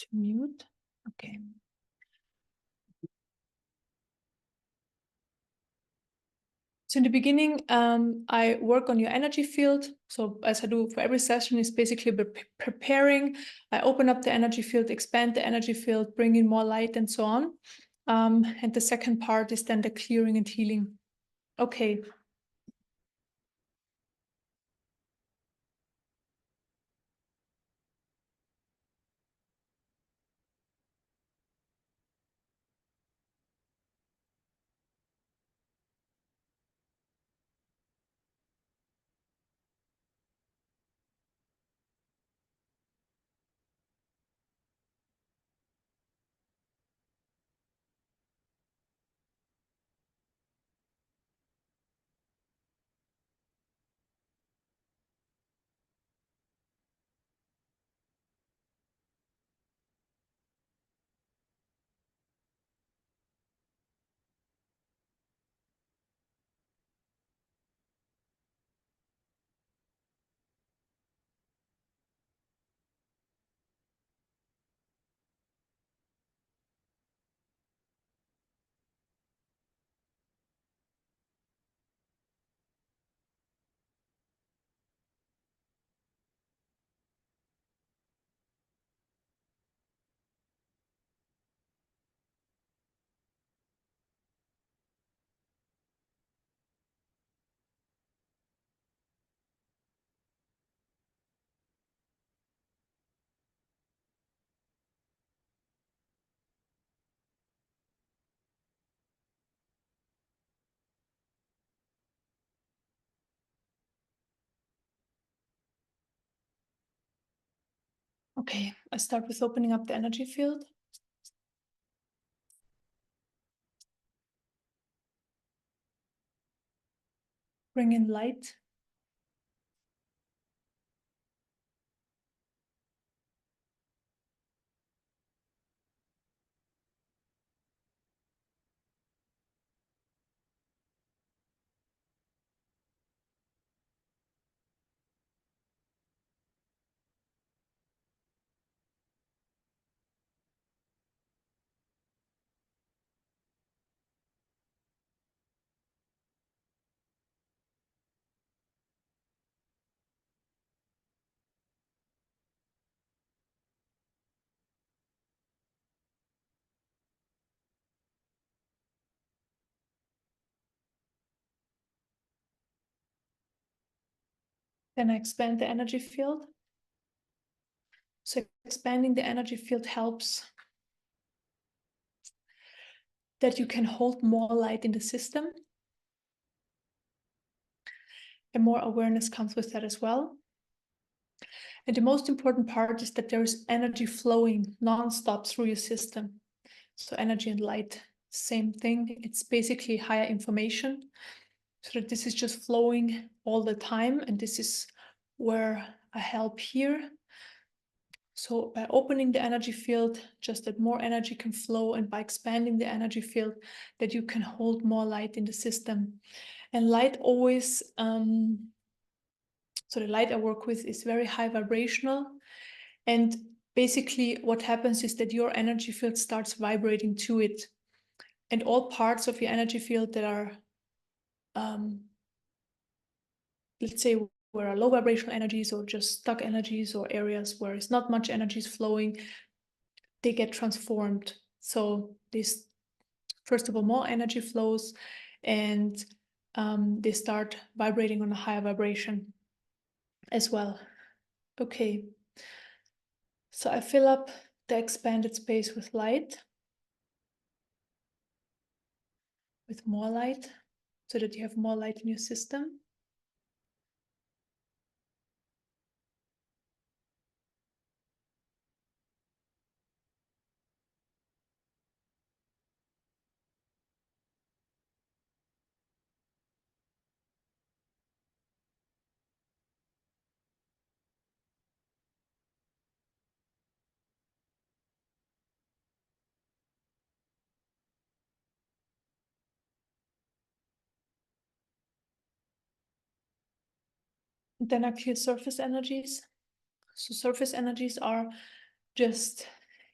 to mute. Okay. So in the beginning, I work on your energy field. So as I do for every session, is basically preparing. I open up the energy field, expand the energy field, bring in more light and so on. And the second part is then the clearing and healing. Okay. Okay, I start with opening up the energy field. Bring in light. Then I expand the energy field. So expanding the energy field helps that you can hold more light in the system. And more awareness comes with that as well. And the most important part is that there is energy flowing non-stop through your system. So energy and light, same thing. It's basically higher information. So that this is just flowing all the time. And this is where I help here. So by opening the energy field, just that more energy can flow, and by expanding the energy field, that you can hold more light in the system. And light always, so the light I work with is very high vibrational. And basically what happens is that your energy field starts vibrating to it. And all parts of your energy field that are, let's say, where are low vibrational energies or just stuck energies, or areas where it's not much energy is flowing, they get transformed. So this, first of all, more energy flows, and they start vibrating on a higher vibration as well. Okay. So I fill up the expanded space with light, with more light, so that you have more light in your system. Then I clear surface energies. So surface energies are just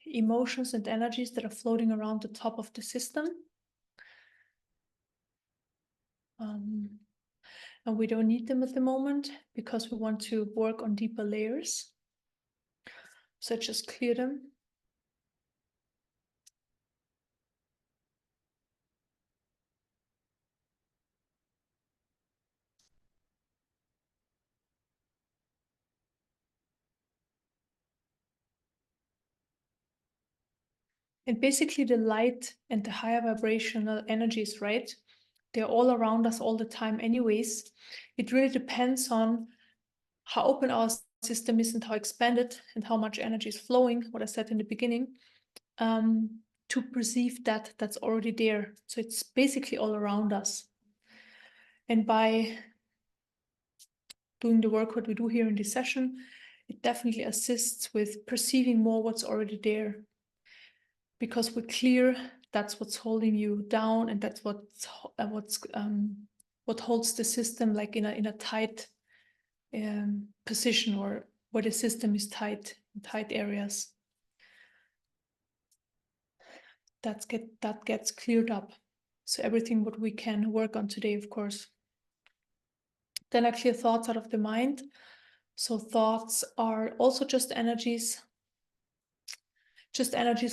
emotions and energies that are floating around the top of the system. And we don't need them at the moment because we want to work on deeper layers. So just clear them. And basically the light and the higher vibrational energies, right? They're all around us all the time anyways. It really depends on how open our system is and how expanded and how much energy is flowing, what I said in the beginning, to perceive that that's already there. So it's basically all around us. And by doing the work what we do here in this session, it definitely assists with perceiving more what's already there. Because we're clear that's what's holding you down, and that's what holds the system like in a tight position, or where the system is tight, in tight areas. That gets cleared up. So everything what we can work on today, of course. Then I clear thoughts out of the mind. So thoughts are also just energies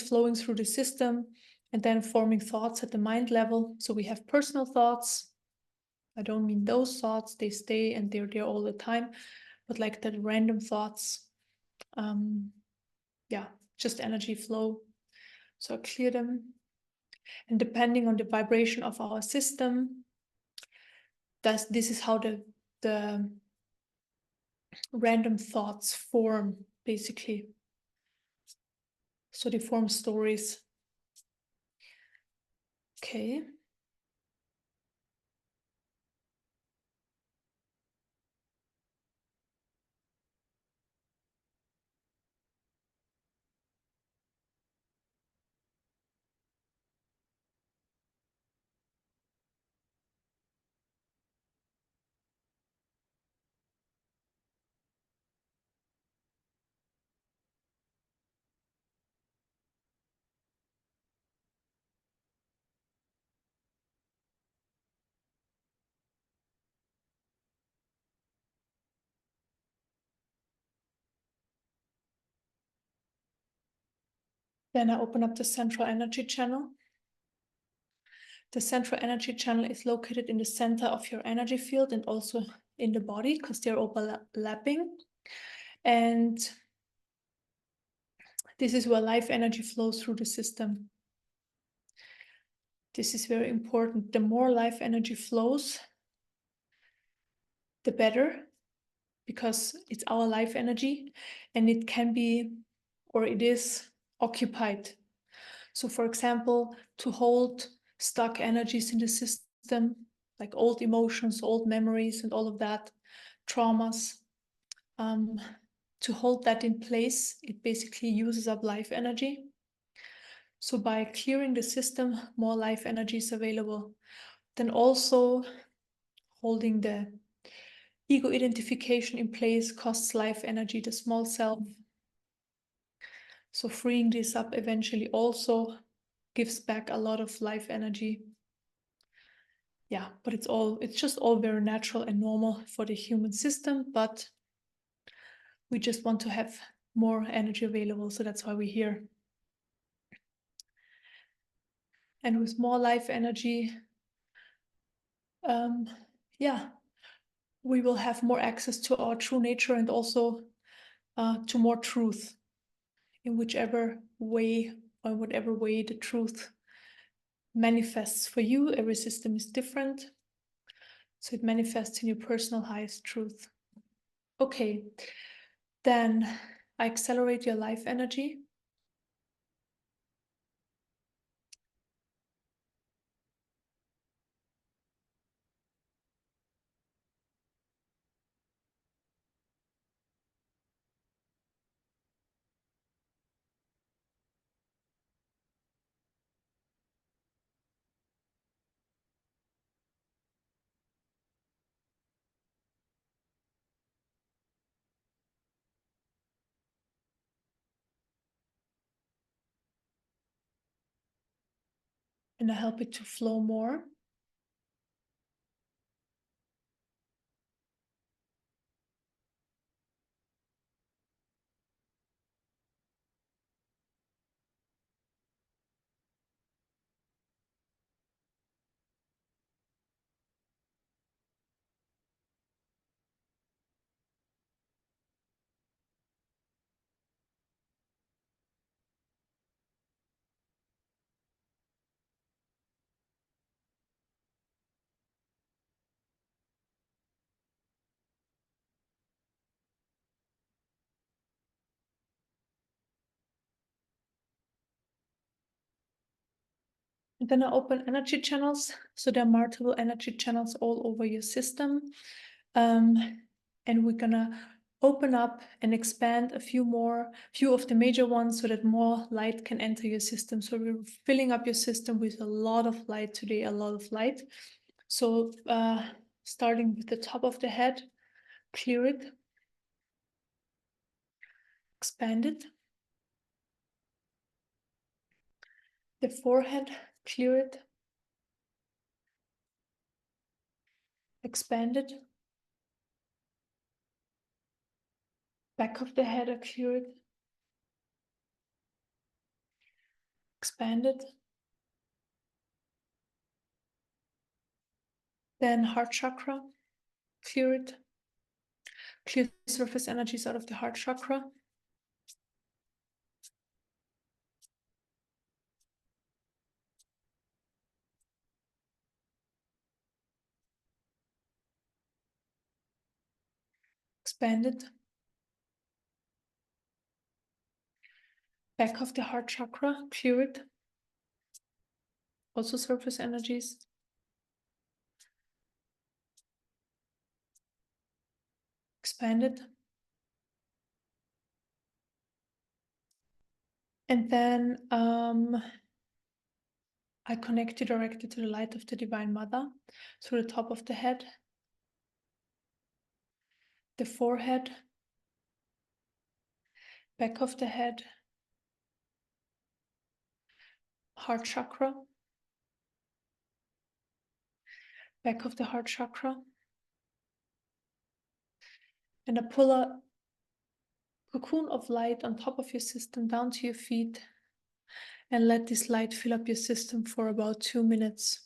flowing through the system and then forming thoughts at the mind level. So we have personal thoughts. I don't mean those thoughts, they stay and they're there all the time, but like that random thoughts, just energy flow. So I clear them. And depending on the vibration of our system, this is how the random thoughts form, basically. So they form stories. Okay. Then I open up the central energy channel. The central energy channel is located in the center of your energy field and also in the body because they're overlapping. And this is where life energy flows through the system. This is very important. The more life energy flows, the better, because it's our life energy and it can be, or it is, occupied. So for example, to hold stuck energies in the system, like old emotions, old memories and all of that, traumas, to hold that in place, it basically uses up life energy. So by clearing the system, more life energy is available. Then also holding the ego identification in place costs life energy, the small self. So freeing this up eventually also gives back a lot of life energy. Yeah, but it's just all very natural and normal for the human system, but we just want to have more energy available, so that's why we're here. And with more life energy, we will have more access to our true nature and also to more truth, in whichever way or whatever way the truth manifests for you. Every system is different, so it manifests in your personal highest truth. Okay, then I accelerate your life energy. and I help it to flow more. And then I open energy channels. So there are multiple energy channels all over your system. And we're gonna open up and expand a few of the major ones so that more light can enter your system. So we're filling up your system with a lot of light today, a lot of light. So starting with the top of the head, clear it, expand it. The forehead, clear it, expand it. Back of the head, clear it, expand it. Then heart chakra, clear it. Clear surface energies out of the heart chakra. Expand it. Back of the heart chakra, clear it. Also surface energies. Expand it. And then I connect you directly to the light of the Divine Mother through the top of the head, the forehead, back of the head, heart chakra, back of the heart chakra. And I pull a cocoon of light on top of your system down to your feet and let this light fill up your system for about 2 minutes.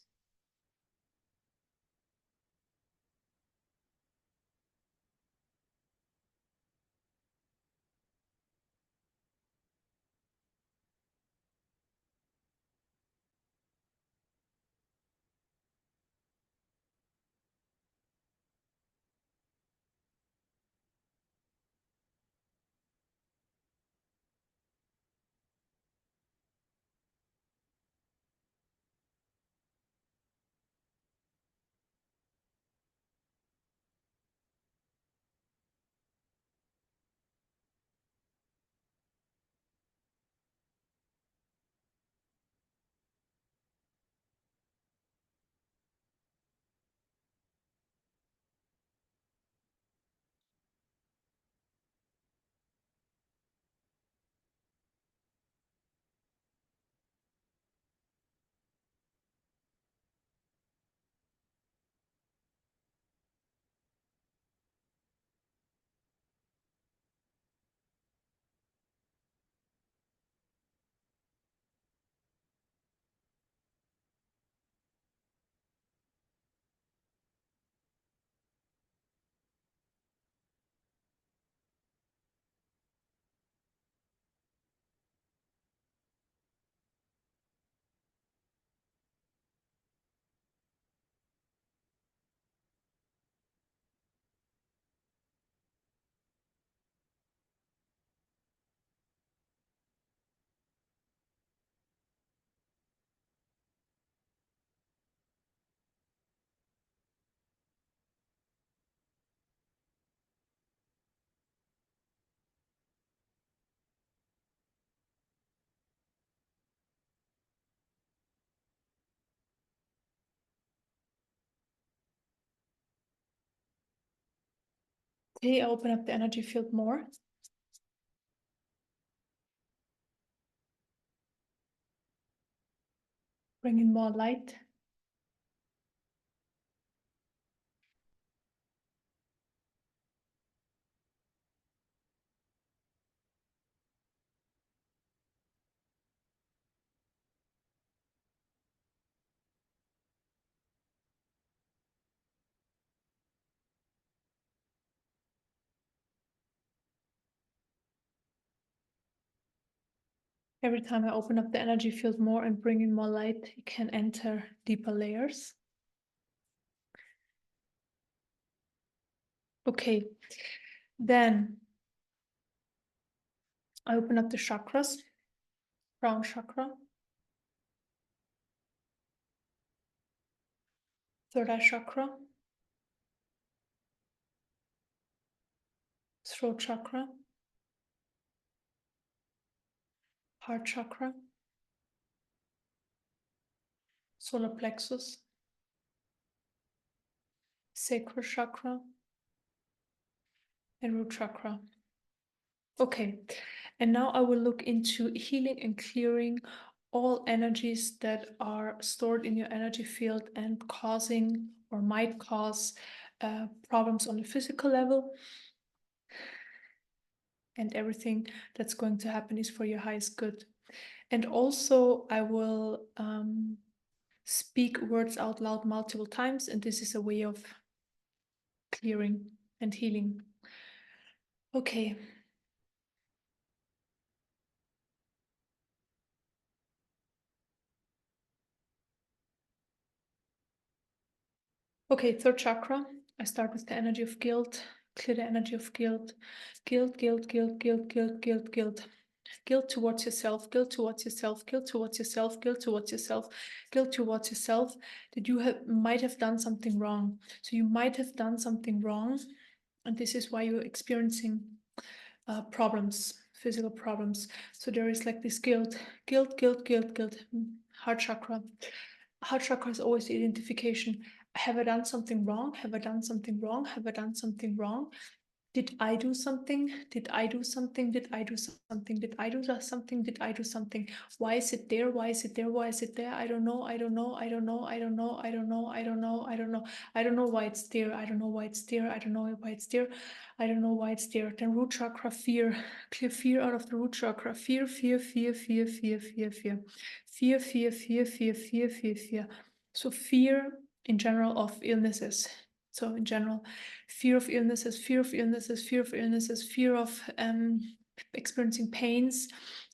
Okay, I open up the energy field more. Bring in more light. Every time I open up the energy field more and bring in more light, it can enter deeper layers. Okay, then I open up the chakras, crown chakra, third eye chakra, throat chakra, heart chakra, solar plexus, sacral chakra, and root chakra. Okay, and now I will look into healing and clearing all energies that are stored in your energy field and causing or might cause problems on the physical level. And everything that's going to happen is for your highest good. And also, I will speak words out loud multiple times, and this is a way of clearing and healing. Okay. Okay, third chakra. I start with the energy of guilt. Clear the energy of guilt. Guilt, guilt, guilt, guilt, guilt, guilt, guilt. Guilt towards yourself, guilt towards yourself, guilt towards yourself, guilt towards yourself, guilt towards yourself that you might have done something wrong. So you might have done something wrong, and this is why you're experiencing problems, physical problems. So there is like this guilt, guilt, guilt, guilt, guilt. Heart chakra. Heart chakra is always the identification. Have I done something wrong? Have I done something wrong? Have I done something wrong? Did I do something? Did I do something? Did I do something? Did I do something? Did I do something? Why is it there? Why is it there? Why is it there? I don't know. I don't know. I don't know. I don't know. I don't know. I don't know. I don't know. I don't know why it's there. I don't know why it's there. I don't know why it's there. I don't know why it's there. Then root chakra, fear. Clear fear out of the root chakra. Fear, fear, fear, fear, fear, fear, fear. Fear, fear, fear, fear, fear, fear, fear. So fear in general of illnesses. So in general, fear of illnesses, fear of illnesses, fear of illnesses, fear of experiencing pains.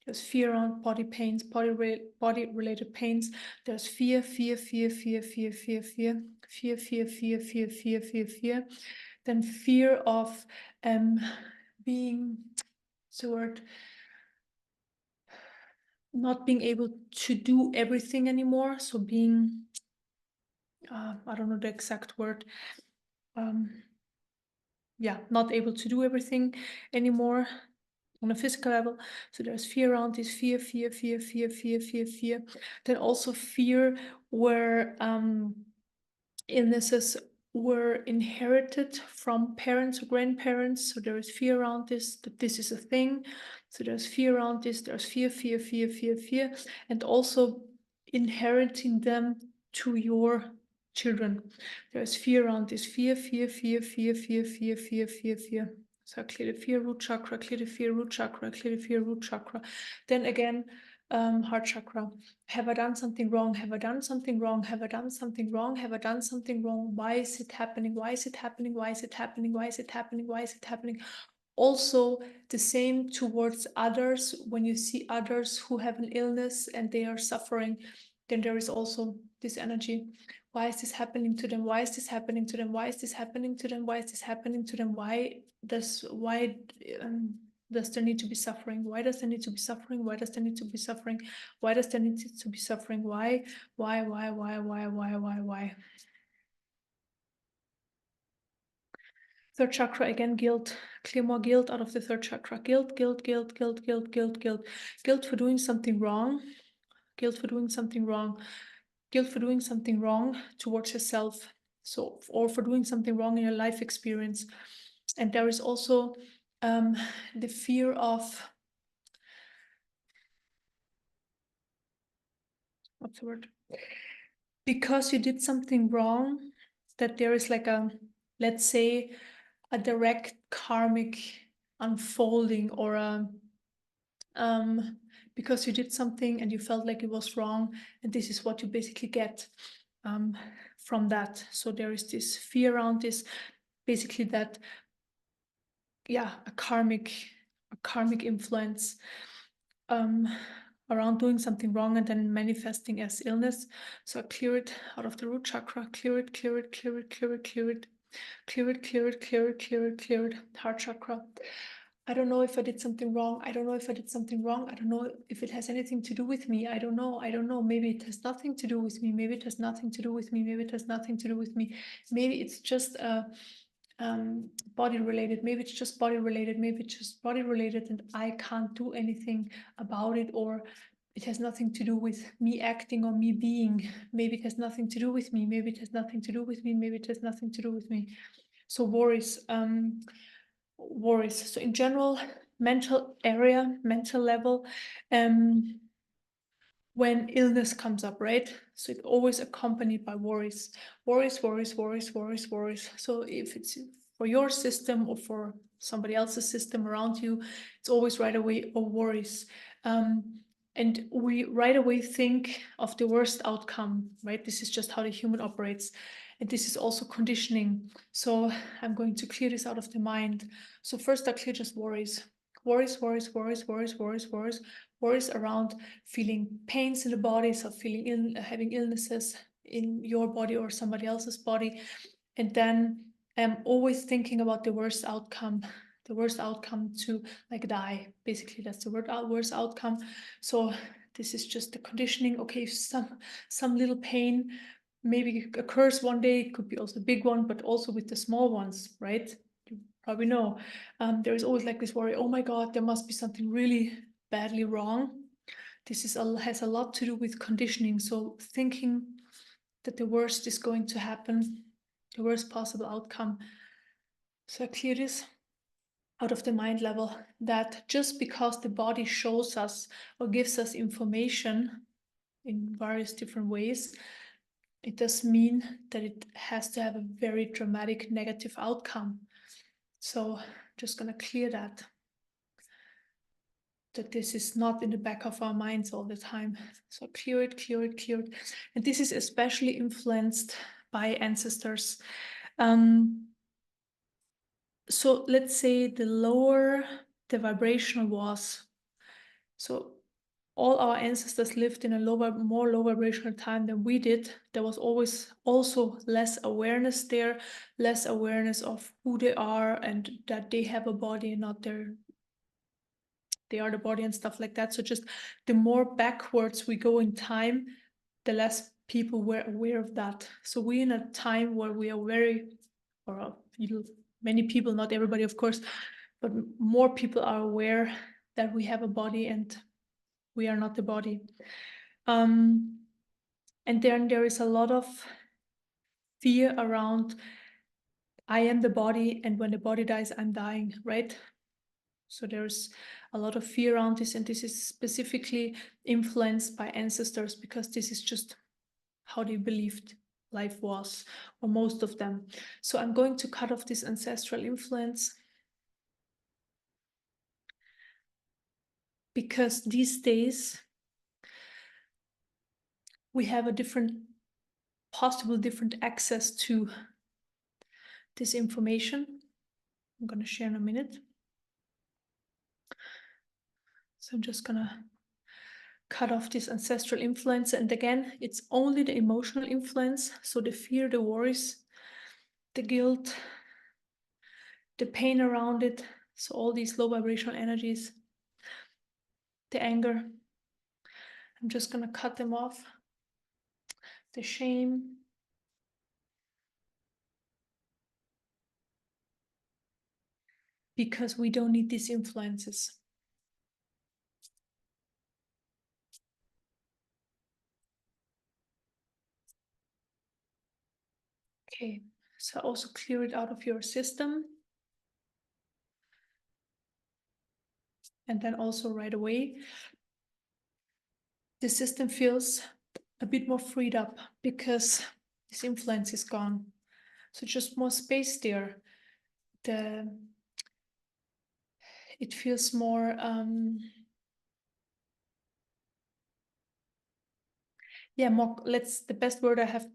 There's fear around body pains, body-related pains. There's fear, fear, fear, fear, fear, fear, fear, fear, fear, fear, fear, fear, fear, fear. Then fear of being, what's the word? Not being able to do everything anymore. So being, I don't know the exact word. Yeah, not able to do everything anymore on a physical level. So there's fear around this, fear, fear, fear, fear, fear, fear, fear. Then also fear where illnesses were inherited from parents or grandparents. So there is fear around this, that this is a thing. So there's fear around this, there's fear, fear, fear, fear, fear, and also inheriting them to your children. There's fear around this, fear, fear, fear, fear, fear, fear, fear, fear, fear. So clear the fear root chakra, clear the fear root chakra, clear the fear root chakra. Then again, heart chakra. Have I done something wrong? Have I done something wrong? Have I done something wrong? Have I done something wrong? Why is it happening? Why is it happening? Why is it happening? Why is it happening? Why is it happening? Also, the same towards others. When you see others who have an illness and they are suffering, then there is also this energy. Why is this happening to them? Why is this happening to them? Why is this happening to them? Why is this happening to them? Why does there need to be suffering? Why does there need to be suffering? Why does there need to be suffering? Why does there need to be suffering? Why? Third chakra, again, guilt. Clear more guilt out of the third chakra. Guilt, guilt, guilt, guilt, guilt, guilt, guilt. Guilt for doing something wrong. Guilt for doing something wrong. Guilt for doing something wrong towards yourself. So, or for doing something wrong in your life experience. And there is also the fear of, what's the word? because you did something wrong, that there is like a, let's say, a direct karmic unfolding, or a because you did something and you felt like it was wrong, and this is what you basically get from that. So there is this fear around this, basically, that, yeah, a karmic influence around doing something wrong and then manifesting as illness. So I clear it out of the root chakra, clear it, clear it, clear it, clear it, clear it, clear it, clear it, clear it, clear it, clear it, heart chakra. I don't know if I did something wrong. I don't know if I did something wrong. I don't know if it has anything to do with me. I don't know. I don't know. Maybe it has nothing to do with me. Maybe it has nothing to do with me. Maybe it has nothing to do with me. Maybe it's just body related. Maybe it's just body related. Maybe it's just body related, and I can't do anything about it, or it has nothing to do with me acting or me being. Maybe it has nothing to do with me. Maybe it has nothing to do with me. Maybe it has nothing to do with me. So worries. Worries. So in general, mental level, when illness comes up, right? So it's always accompanied by worries. Worries. So if it's for your system or for somebody else's system around you, it's always right away, oh, worries. And we right away think of the worst outcome, right? This is just how the human operates. And this is also conditioning. So I'm going to clear this out of the mind. So first I clear just worries. Worries around feeling pains in the body, so feeling having illnesses in your body or somebody else's body. And then I'm always thinking about the worst outcome to like die. Basically, that's the worst outcome. So this is just the conditioning. Okay, if some little pain maybe occurs one day, it could be also a big one, but also with the small ones, right? You probably know. There is always like this worry, oh my God, there must be something really badly wrong. This has a lot to do with conditioning. So thinking that the worst is going to happen, the worst possible outcome. So I clear this out of the mind level, that just because the body shows us or gives us information in various different ways, it does mean that it has to have a very dramatic negative outcome. So just gonna clear that this is not in the back of our minds all the time. So clear it. And this is especially influenced by ancestors. So let's say the lower the vibration was, so all our ancestors lived in a more low vibrational time than we did. There was always also less awareness there, less awareness of who they are and that they have a body and not they are the body and stuff like that. So just the more backwards we go in time, the less people were aware of that. So we're in a time where we are many people, not everybody, of course, but more people are aware that we have a body and we are not the body. And then there is a lot of fear around, I am the body, and when the body dies, I'm dying, right? So there's a lot of fear around this, and this is specifically influenced by ancestors because this is just how they believed life was, or most of them. So I'm going to cut off this ancestral influence, because these days we have a different access to this information. I'm going to share in a minute. So I'm just going to cut off this ancestral influence. And again, it's only the emotional influence. So the fear, the worries, the guilt, the pain around it. So all these low vibrational energies, the anger, I'm just going to cut them off. The shame, because we don't need these influences. Okay, so also clear it out of your system. And then also right away, the system feels a bit more freed up because this influence is gone. So just more space there. It feels more the best word I have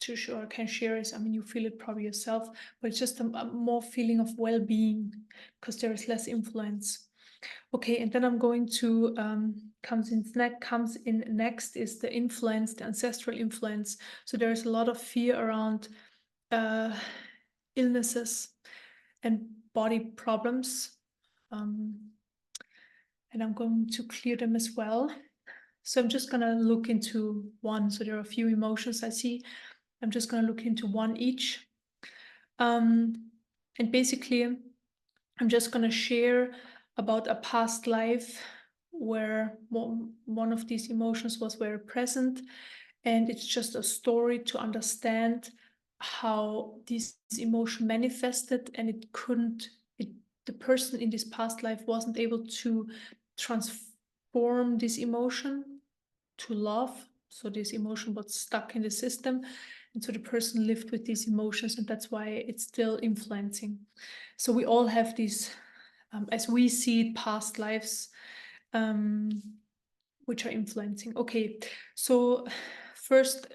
to share, can share is, I mean, you feel it probably yourself, but it's just a more feeling of well-being because there is less influence. Okay, and then I'm going to comes in next is the influence, the ancestral influence. So there is a lot of fear around illnesses and body problems, and I'm going to clear them as well. So I'm just gonna look into one. So there are a few emotions I see. I'm just gonna look into one each. And basically, I'm just gonna share about a past life where one of these emotions was very present, and it's just a story to understand how this emotion manifested, and the person in this past life wasn't able to transform this emotion to love. So this emotion was stuck in the system. And so the person lived with these emotions, and that's why it's still influencing. So we all have these, as we see it, past lives, which are influencing. Okay, so first,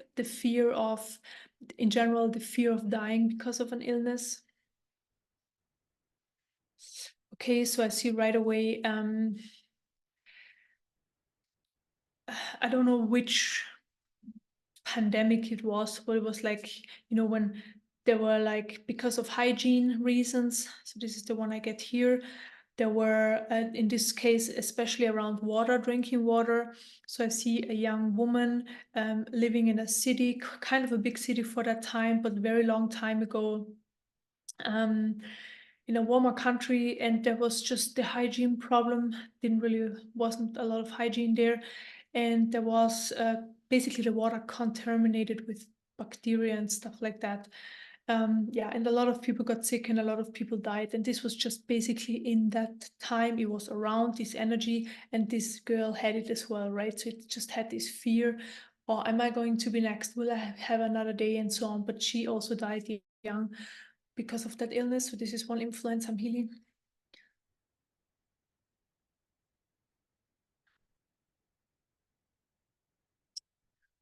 in general, the fear of dying because of an illness. Okay, so I see right away, I don't know which pandemic it was, but it was like, when there were like, because of hygiene reasons, so this is the one I get here, there were, in this case, especially around water, drinking water. So I see a young woman living in a city, kind of a big city for that time, but very long time ago, in a warmer country, and there was just the hygiene problem. Wasn't a lot of hygiene there, and there was basically the water contaminated with bacteria and stuff like that. And a lot of people got sick and a lot of people died, and this was just basically in that time. It was around this energy, and this girl had it as well, right? So it just had this fear, or am I going to be next? Will I have another day, and so on? But she also died young because of that illness. So this is one influence I'm healing.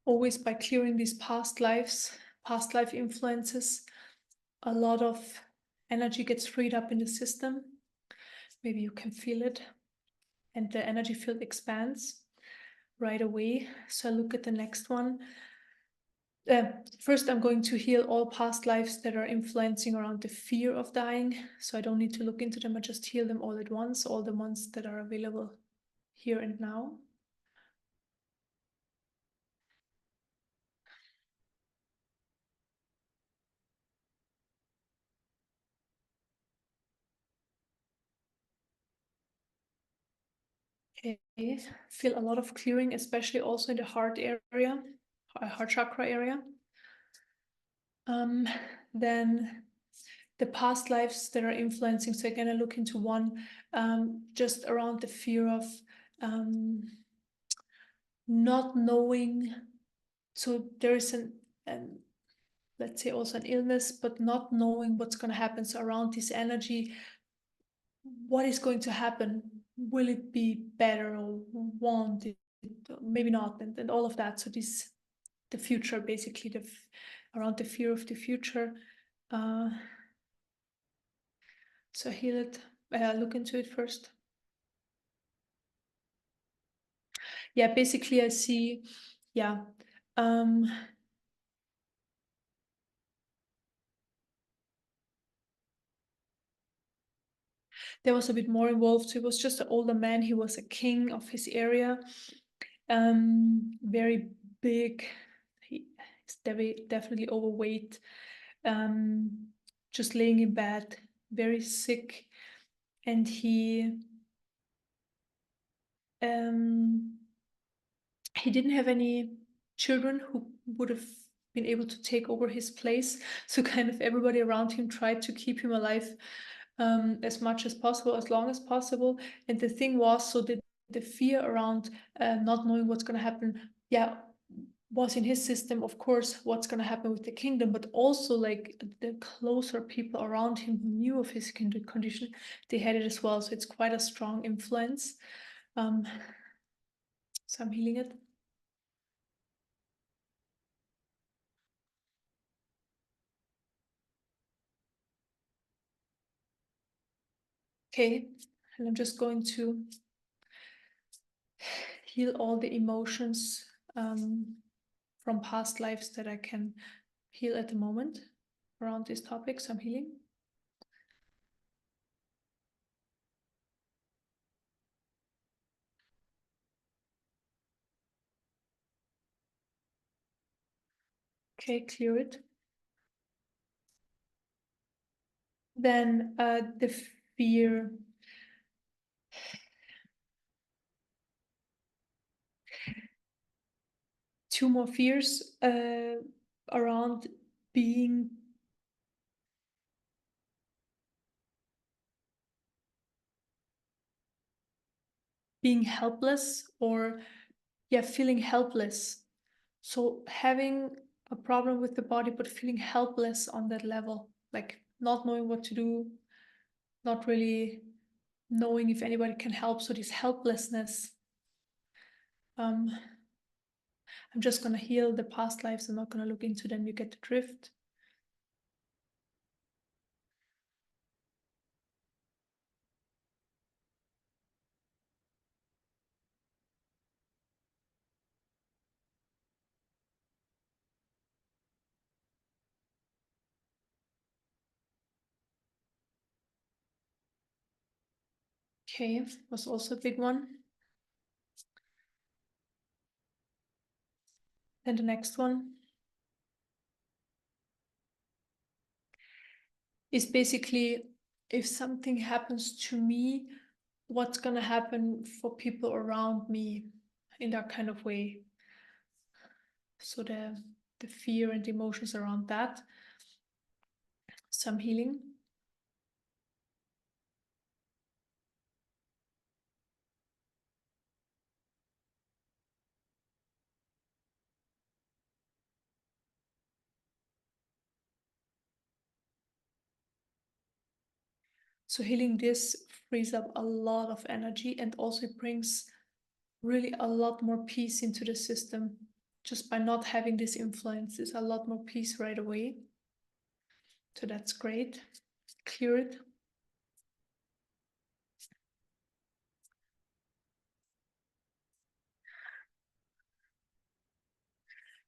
Always by clearing these past life influences, a lot of energy gets freed up in the system. Maybe you can feel it, and the energy field expands right away. So I look at the next one. First, I'm going to heal all past lives that are influencing around the fear of dying. So I don't need to look into them. I just heal them all at once, all the ones that are available here and now. Okay, feel a lot of clearing, especially also in the heart area, heart chakra area. Then the past lives that are influencing. So again, I look into one, just around the fear of not knowing. So there is let's say also an illness, but not knowing what's going to happen. So around this energy, what is going to happen? Will it be better, or won't it? Maybe not, and all of that. So the future, basically, around the fear of the future. So heal it. Look into it first. Yeah, basically I see, yeah. There was a bit more involved. So he was just an older man. He was a king of his area. Very big. He's definitely overweight. Just laying in bed, very sick. And he didn't have any children who would have been able to take over his place. So kind of everybody around him tried to keep him alive as much as possible, as long as possible. And the thing was, so the fear around not knowing what's going to happen, yeah, was in his system, of course, what's going to happen with the kingdom, but also like the closer people around him who knew of his condition, they had it as well. So it's quite a strong influence. So I'm healing it. Okay, and I'm just going to heal all the emotions from past lives that I can heal at the moment around these topics I'm healing. Okay, clear it. Then the fear. Two more fears around being helpless, or feeling helpless. So having a problem with the body, but feeling helpless on that level, like not knowing what to do, not really knowing if anybody can help. So this helplessness. I'm just gonna heal the past lives. I'm not gonna look into them. You get the drift. Okay, was also a big one. Then the next one is basically, if something happens to me, what's gonna happen for people around me in that kind of way. So the fear and the emotions around that. Some healing. So healing this frees up a lot of energy, and also brings really a lot more peace into the system. Just by not having this influence, there's a lot more peace right away. So that's great. Clear it.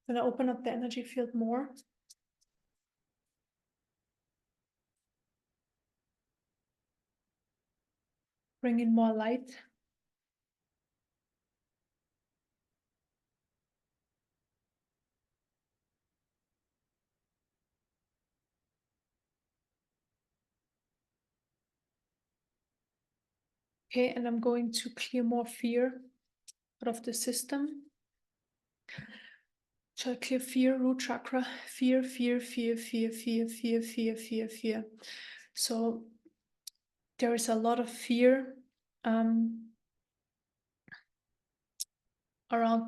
Then I open up the energy field more. Bring in more light. Okay, and I'm going to clear more fear out of the system. Shall I clear fear, root chakra? Fear, fear, fear, fear, fear, fear, fear, fear, fear. So there is a lot of fear around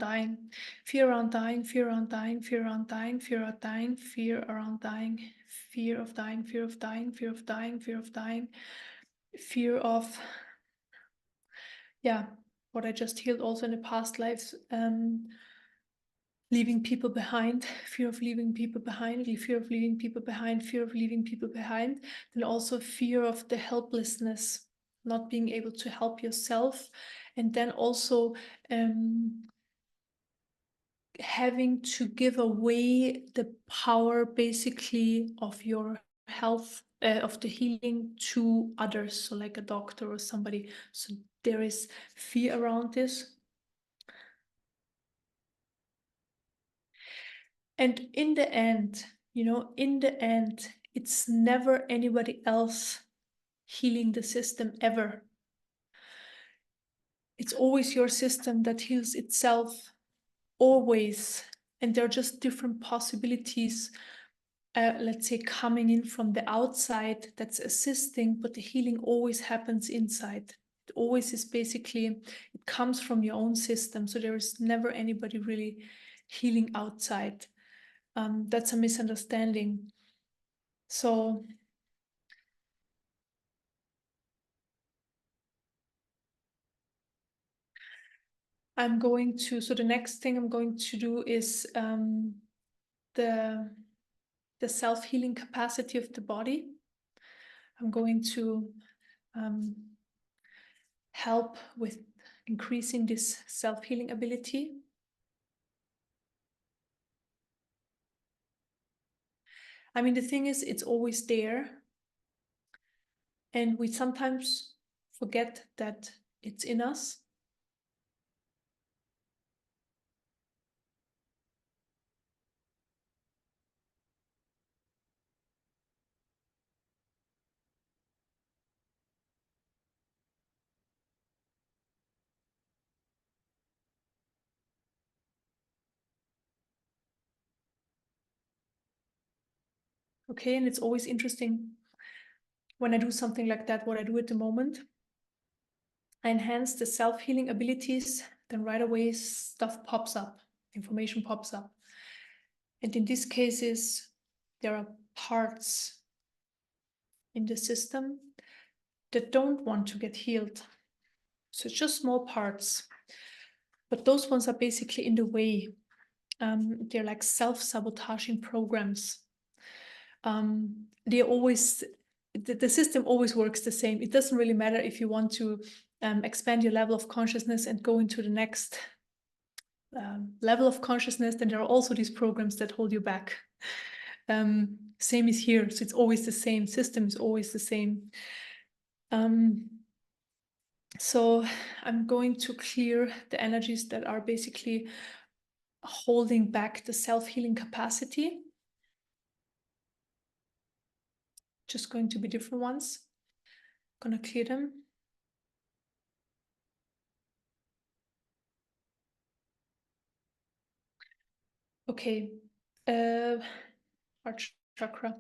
dying. Fear around dying, fear around dying, fear around dying, fear around dying, fear around dying, fear of dying, fear of dying, fear of dying, fear of dying, fear of, what I just healed also in the past lives, leaving people behind, fear of leaving people behind, fear of leaving people behind, fear of leaving people behind, then also fear of the helplessness, not being able to help yourself, and then also having to give away the power basically of your health, of the healing, to others, so like a doctor or somebody. So there is fear around this. And in the end, it's never anybody else healing the system ever. It's always your system that heals itself, always. And there are just different possibilities, let's say, coming in from the outside that's assisting, but the healing always happens inside. It always is basically, it comes from your own system. So there is never anybody really healing outside. That's a misunderstanding. So the next thing I'm going to do is the self-healing capacity of the body. I'm going to help with increasing this self-healing ability. I mean, the thing is, it's always there. And we sometimes forget that it's in us. Okay, and it's always interesting when I do something like that, what I do at the moment. I enhance the self-healing abilities, then right away stuff pops up, information pops up. And in these cases, there are parts in the system that don't want to get healed. So it's just small parts. But those ones are basically in the way. They're like self-sabotaging programs. The system always works the same. It doesn't really matter if you want to expand your level of consciousness and go into the next level of consciousness, then there are also these programs that hold you back. Same is here. So it's always the same. System is always the same. So I'm going to clear the energies that are basically holding back the self-healing capacity. Just going to be different ones. Gonna clear them. Okay. Heart chakra.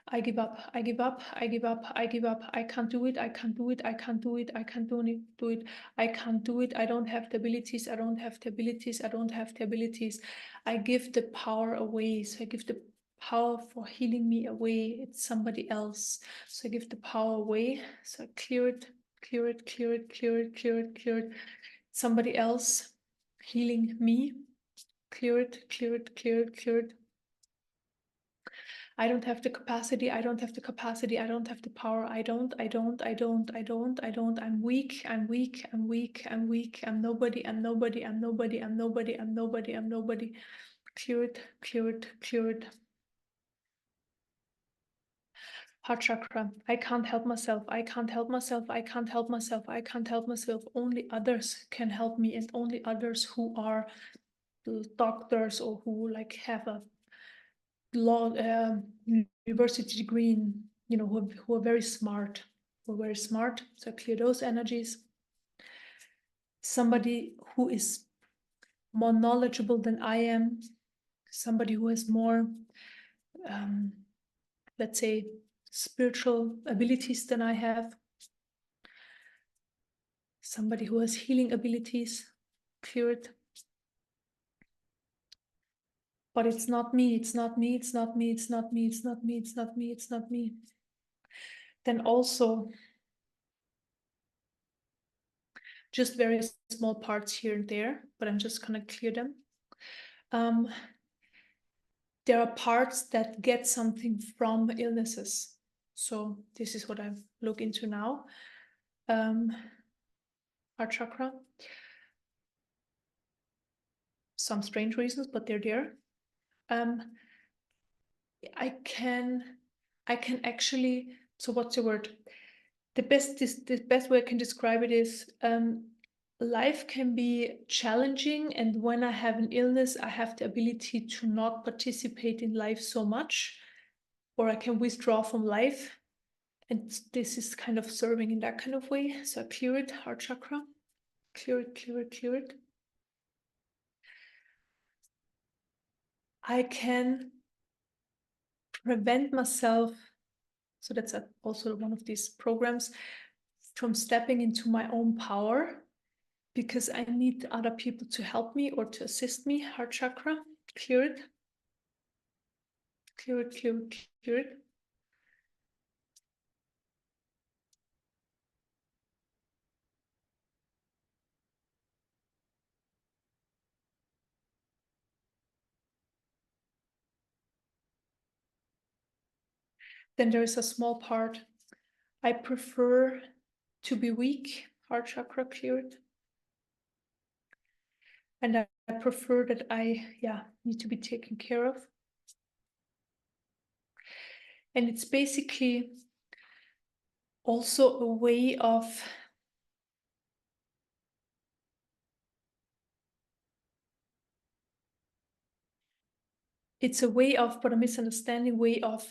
I give up, I give up, I give up, I give up, I can't do it, I can't do it, I can't do it, I can't do it, I can't do it, I don't have the abilities, I don't have the abilities, I don't have the abilities. I give the power away, so I give the power for healing me away, it's somebody else. So I give the power away, so I clear it, clear it, clear it, clear it, clear it, clear it. Somebody else healing me, clear it, clear it, clear it, clear it. I don't have the capacity, I don't have the capacity, I don't have the power, I don't, I'm weak, I'm weak, I'm weak, I'm weak, I'm nobody, I'm nobody, I'm nobody, I'm nobody, I'm nobody, I'm nobody. Clear it, clear it, clear it. Heart chakra, I can't help myself, I can't help myself, I can't help myself, I can't help myself. Only others can help me, and only others who are doctors or who like have a law university degree in, who are very smart, so clear those energies. Somebody who is more knowledgeable than I am, somebody who has more let's say spiritual abilities than I have, somebody who has healing abilities, clear it. But it's not me, it's not me, it's not me, it's not me, it's not me, it's not me, it's not me. Then also just very small parts here and there, but I'm just gonna clear them. There are parts that get something from illnesses. So this is what I look into now. Heart chakra. Some strange reasons, but they're there. I can actually, so what's the word? The best way I can describe it is life can be challenging, and when I have an illness, I have the ability to not participate in life so much, or I can withdraw from life, and this is kind of serving in that kind of way. So I clear it, heart chakra, clear it, clear it, clear it. I can prevent myself, so that's also one of these programs, from stepping into my own power. because I need other people to help me or to assist me. Heart chakra, clear it. Clear it, clear it, clear it. Then there is a small part. I prefer to be weak. Heart chakra, clear it. And I prefer that I need to be taken care of. And it's basically also a way of but a misunderstanding way of,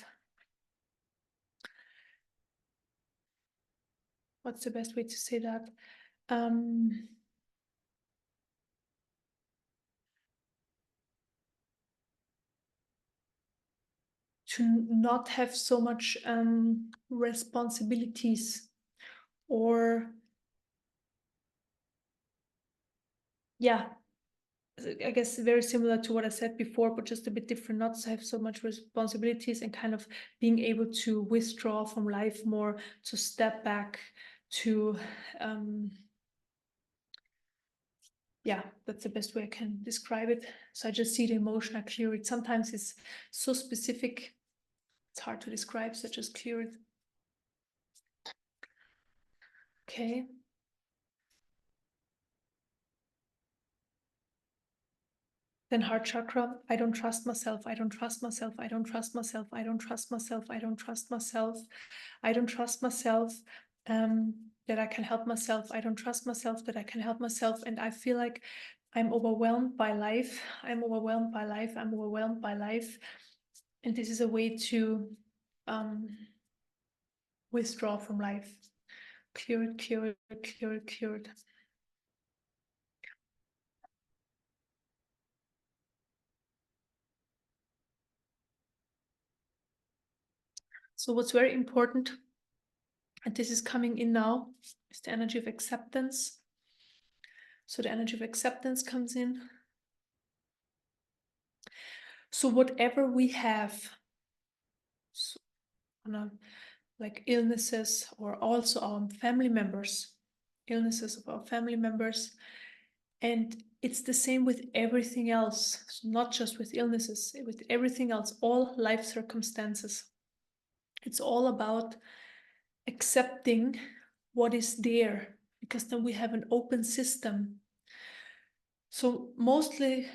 what's the best way to say that? To not have so much responsibilities, or I guess very similar to what I said before, but just a bit different, not to have so much responsibilities, and kind of being able to withdraw from life more, to step back, to that's the best way I can describe it. So I just see the emotion, I clear it. Sometimes it's so specific, it's hard to describe, so I just clear it. Okay. Then heart chakra, I don't trust myself, I don't trust myself, I don't trust myself, I don't trust myself, I don't trust myself, I don't trust myself, that I can help myself, I don't trust myself that I can help myself. And I feel like I'm overwhelmed by life, I'm overwhelmed by life, I'm overwhelmed by life. And this is a way to withdraw from life. Clear it, clear it, clear it, clear it. So what's very important, and this is coming in now, is the energy of acceptance. So the energy of acceptance comes in. So whatever we have, so, like illnesses, or also our family members, illnesses of our family members, and it's the same with everything else. So not just with illnesses, with everything else, all life circumstances. It's all about accepting what is there, because then we have an open system. So mostly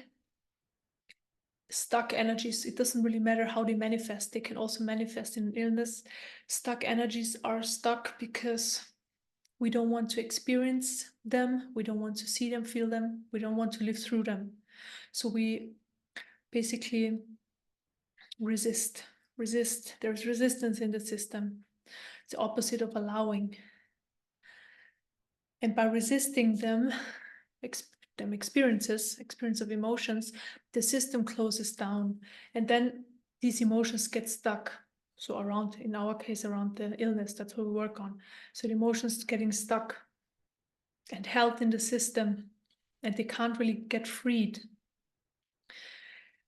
stuck energies, it doesn't really matter how they manifest, they can also manifest in illness. Stuck energies are stuck because we don't want to experience them, we don't want to see them, feel them, we don't want to live through them. So we basically resist. There's resistance in the system. It's the opposite of allowing. And by resisting them, experience of emotions, the system closes down, and then these emotions get stuck. So around, in our case, around the illness, that's what we work on. So the emotions getting stuck and held in the system, and they can't really get freed.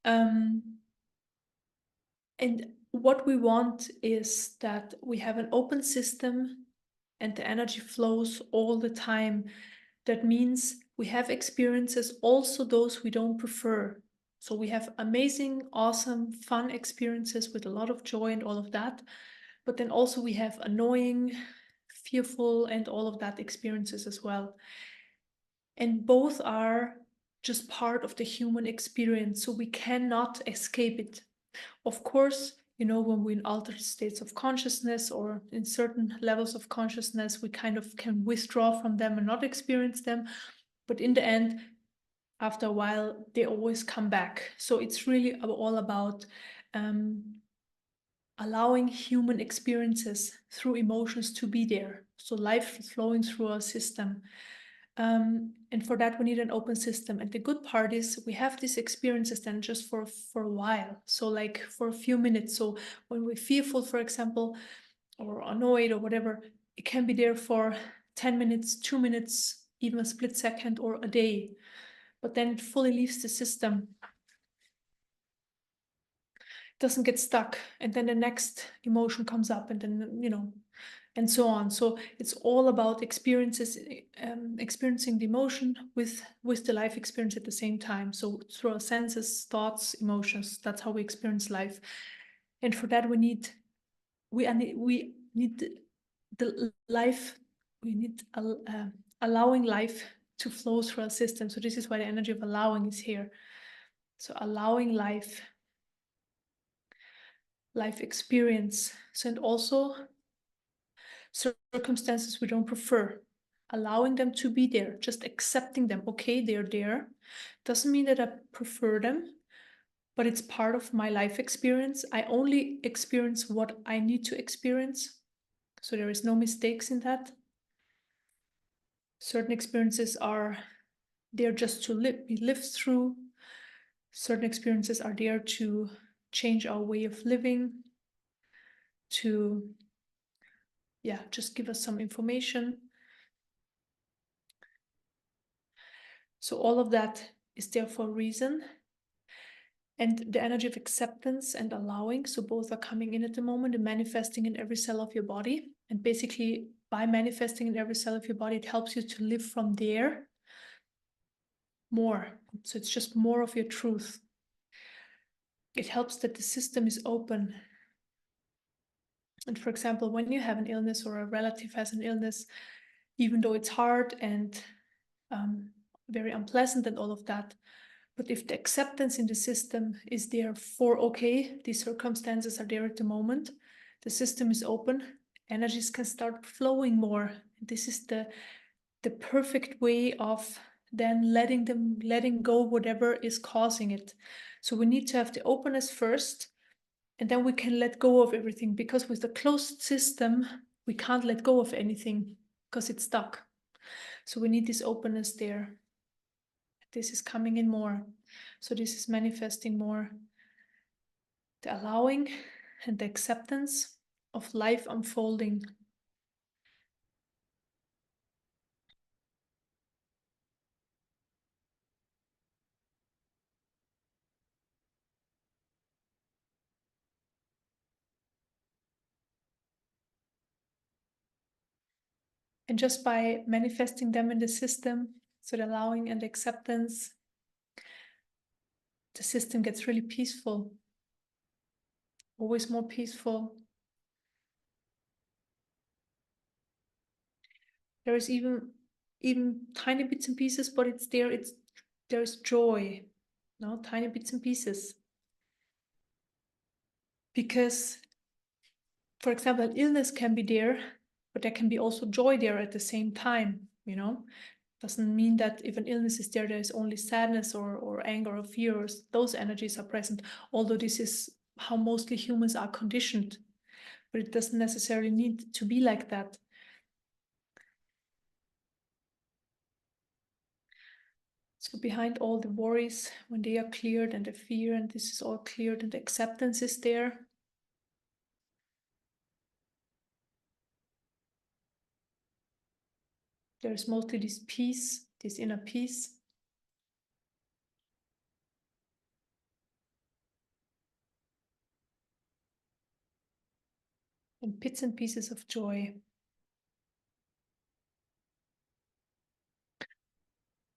And what we want is that we have an open system and the energy flows all the time. That means we have experiences, also those we don't prefer. So we have amazing, awesome, fun experiences with a lot of joy and all of that. But then also we have annoying, fearful, and all of that experiences as well. And both are just part of the human experience, so we cannot escape it. Of course, when we're in altered states of consciousness or in certain levels of consciousness, we kind of can withdraw from them and not experience them. But in the end, after a while, they always come back. So it's really all about allowing human experiences through emotions to be there. So life flowing through our system. And for that, we need an open system. And the good part is we have these experiences then just for a while. So like for a few minutes. So when we're fearful, for example, or annoyed or whatever, it can be there for 10 minutes, 2 minutes, even a split second or a day, but then it fully leaves the system, doesn't get stuck, and then the next emotion comes up, and then, you know, and so on. So it's all about experiencing the emotion with the life experience at the same time. So through our senses, thoughts, emotions, that's how we experience life. And for that we need the life, we need allowing life to flow through our system. So this is why the energy of allowing is here. So allowing life experience. So, and also circumstances we don't prefer, allowing them to be there, just accepting them. Okay, they're there. Doesn't mean that I prefer them, but it's part of my life experience. I only experience what I need to experience. So there is no mistakes in that. Certain experiences are there just to be lived through. Certain experiences are there to change our way of living, to, yeah, just give us some information. So all of that is there for a reason. And the energy of acceptance and allowing, so both are coming in at the moment and manifesting in every cell of your body. And basically, by manifesting in every cell of your body, it helps you to live from there more. So it's just more of your truth. It helps that the system is open. And for example, when you have an illness or a relative has an illness, even though it's hard and very unpleasant and all of that, but if the acceptance in the system is there for, okay, these circumstances are there at the moment, the system is open, energies can start flowing more. This is the perfect way of then letting go whatever is causing it. So we need to have the openness first, and then we can let go of everything, because with the closed system, we can't let go of anything because it's stuck. So we need this openness there. This is coming in more. So this is manifesting more. The allowing and the acceptance of life unfolding. And just by manifesting them in the system, so the allowing and the acceptance, the system gets really peaceful, always more peaceful. There is even tiny bits and pieces, but it's there. There's joy, no, tiny bits and pieces. Because, for example, an illness can be there, but there can be also joy there at the same time, you know. Doesn't mean that if an illness is there, there is only sadness or anger or fear, or those energies are present, although this is how mostly humans are conditioned. But it doesn't necessarily need to be like that. So behind all the worries, when they are cleared, and the fear, and this is all cleared, and the acceptance is there, there's mostly this peace, this inner peace. And bits and pieces of joy.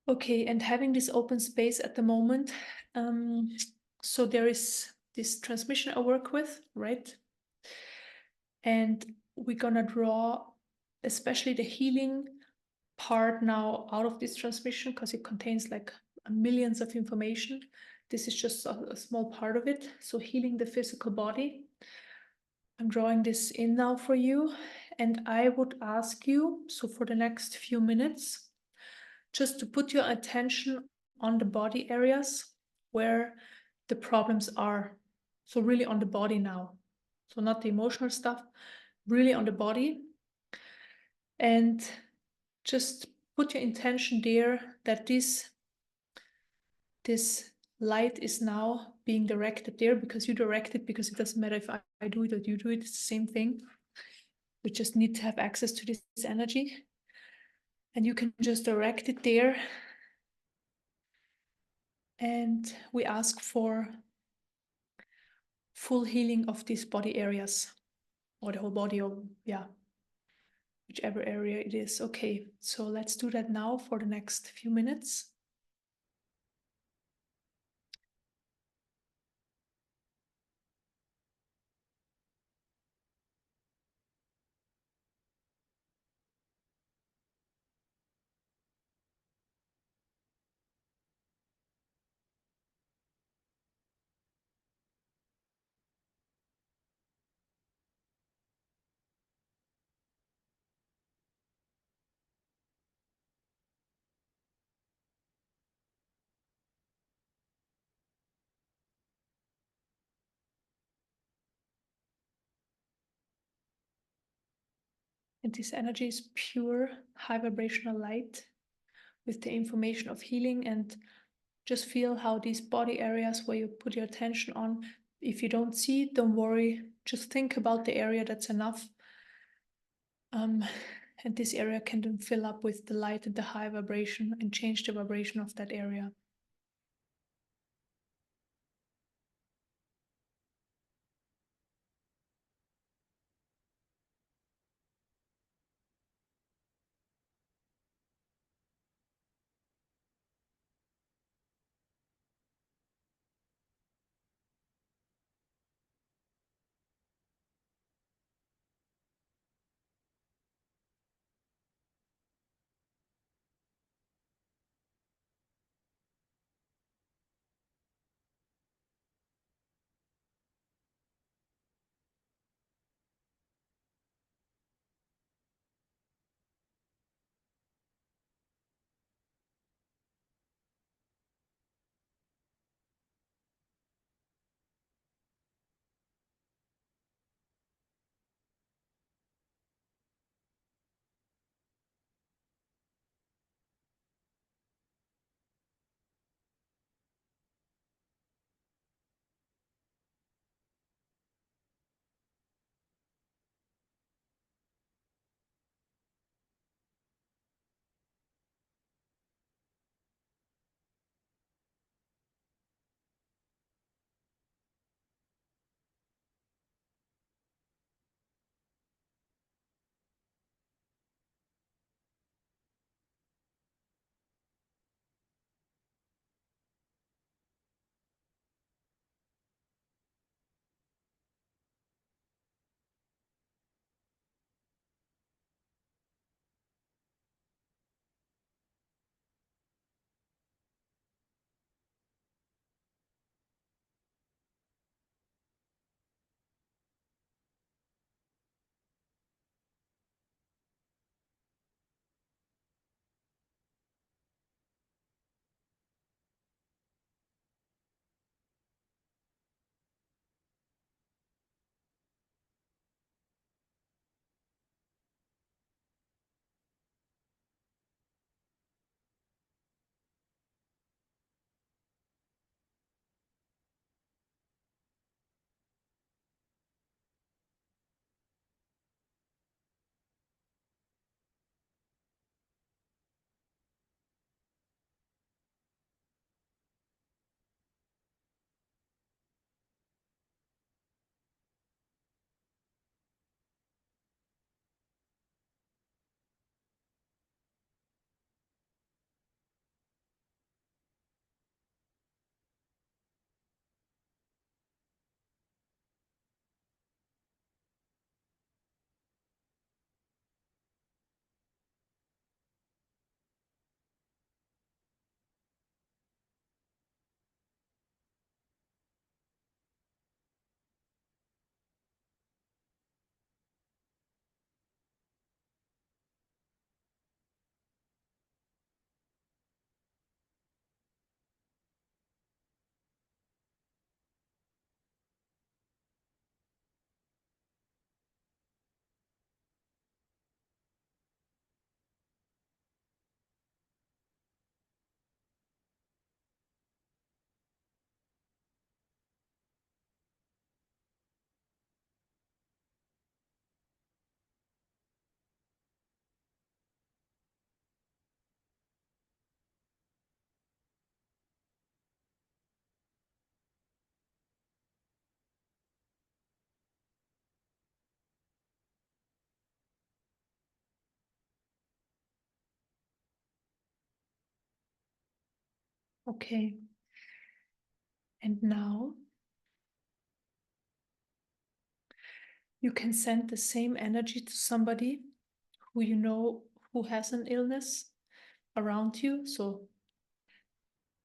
Okay, and having this open space at the moment, so there is this transmission I work with, right? And we're gonna draw especially the healing part now out of this transmission, because it contains like millions of information. This is just a small part of it. So healing the physical body. I'm drawing this in now for you, and I would ask you, so for the next few minutes, just to put your attention on the body areas where the problems are. So really on the body now. So not the emotional stuff, really on the body. And just put your intention there that this light is now being directed there, because you direct it, because it doesn't matter if I do it or you do it, it's the same thing. We just need to have access to this energy. And you can just direct it there. And we ask for full healing of these body areas, or the whole body, or yeah, whichever area it is. Okay, so let's do that now for the next few minutes. And this energy is pure, high vibrational light with the information of healing. And just feel how these body areas where you put your attention on, if you don't see it, don't worry. Just think about the area, that's enough. And this area can then fill up with the light and the high vibration and change the vibration of that area. Okay. And now you can send the same energy to somebody who you know who has an illness around you. So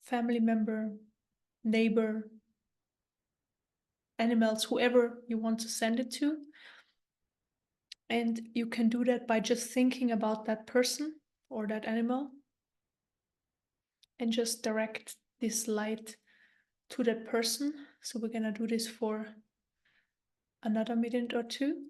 family member, neighbor, animals, whoever you want to send it to. And you can do that by just thinking about that person or that animal and just direct this light to that person. So we're gonna do this for another minute or two.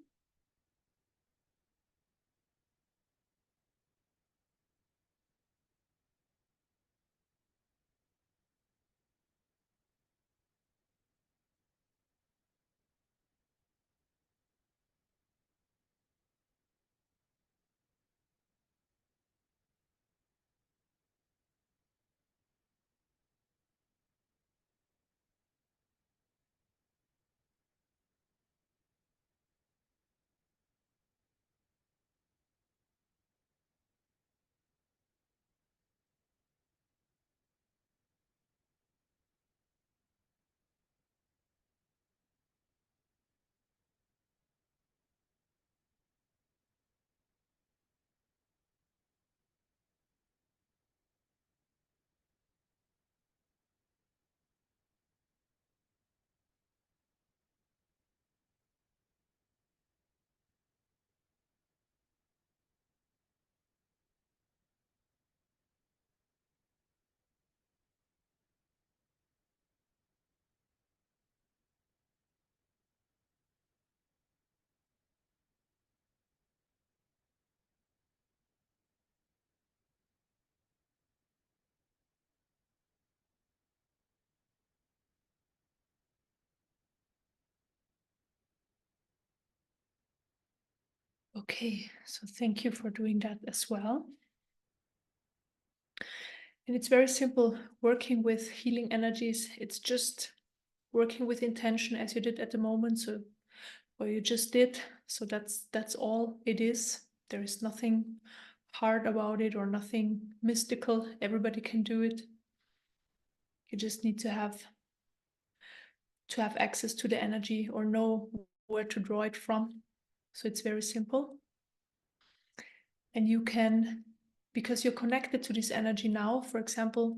Okay, so thank you for doing that as well. And it's very simple working with healing energies. It's just working with intention as you did at the moment. So, or you just did. So that's all it is. There is nothing hard about it or nothing mystical. Everybody can do it. You just need to have access to the energy or know where to draw it from. So it's very simple. And you can, because you're connected to this energy now, for example,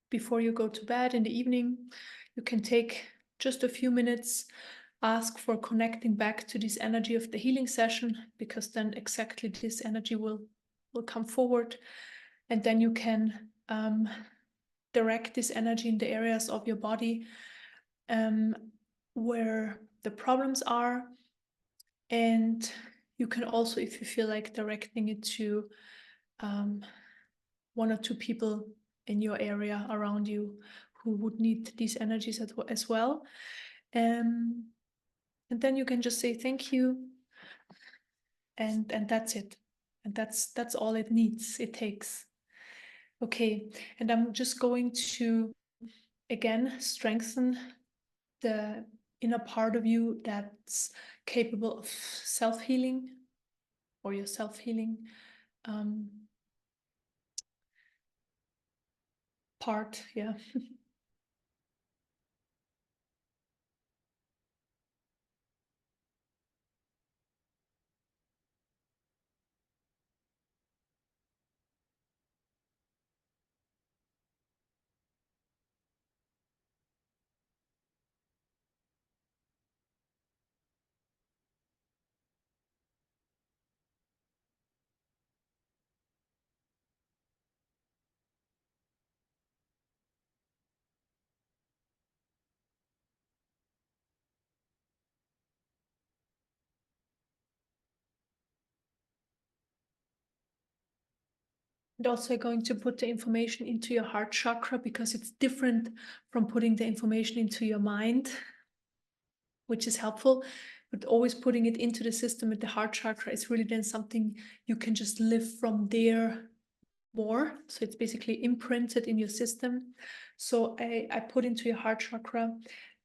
before you go to bed in the evening, you can take just a few minutes, ask for connecting back to this energy of the healing session, because then exactly this energy will come forward. And then you can direct this energy in the areas of your body where the problems are. And you can also, if you feel like, directing it to one or two people in your area around you who would need these energies as well. And then you can just say thank you, and that's it. And that's all it takes. Okay, and I'm just going to again strengthen the inner part of you that's capable of self-healing, or your self-healing part, yeah. And also going to put the information into your heart chakra, because it's different from putting the information into your mind, which is helpful. But always putting it into the system with the heart chakra is really then something you can just live from there more. So it's basically imprinted in your system. So I put into your heart chakra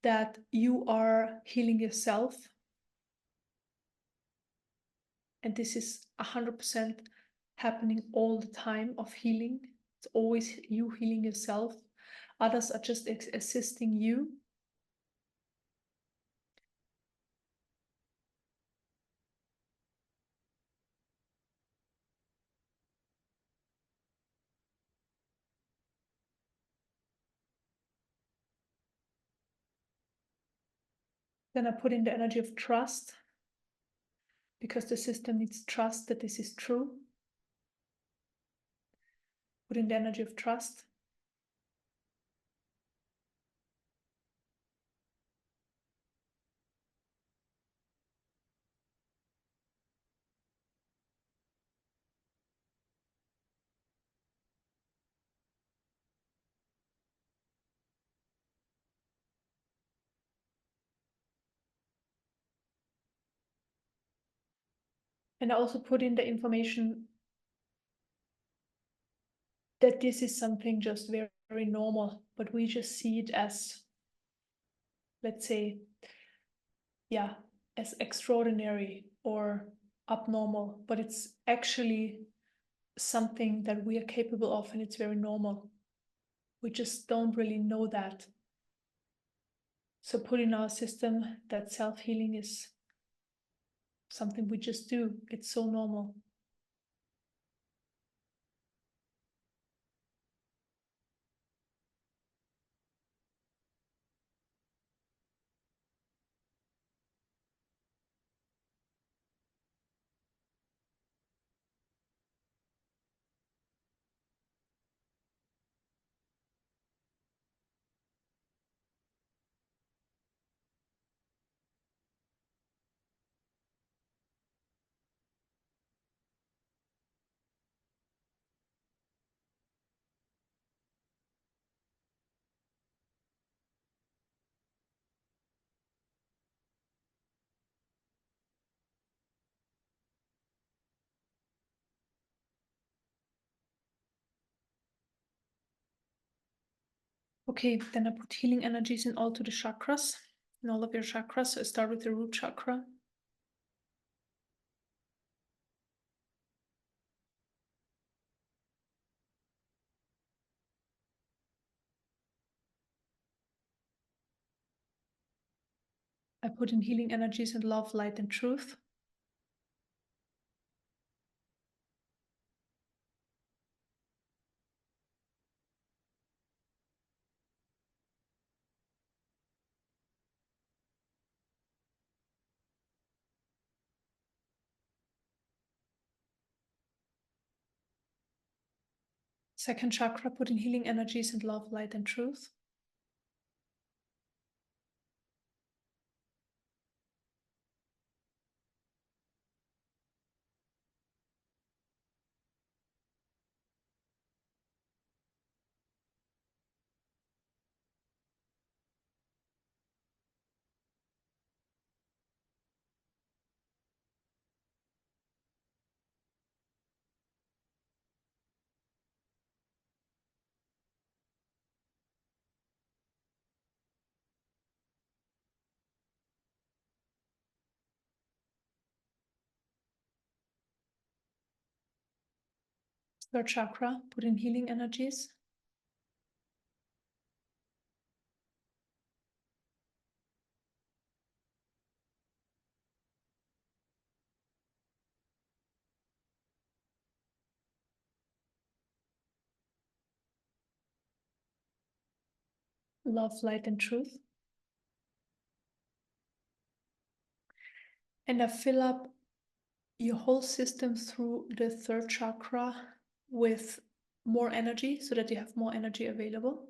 that you are healing yourself. And this is 100% happening all the time of healing. It's always you healing yourself. Others are just assisting you. Then I put in the energy of trust, because the system needs trust that this is true. Put in the energy of trust. And I also put in the information that this is something just very, very normal, but we just see it as, let's say, yeah, as extraordinary or abnormal, but it's actually something that we are capable of, and it's very normal. We just don't really know that. So put in our system that self-healing is something we just do. It's so normal. Okay, then I put healing energies in all to the chakras, in all of your chakras. So I start with the root chakra. I put in healing energies in love, light, and truth. Second chakra, put in healing energies in love, light, and truth. Third chakra, put in healing energies. Love, light, and truth. And I fill up your whole system through the third chakra with more energy so that you have more energy available.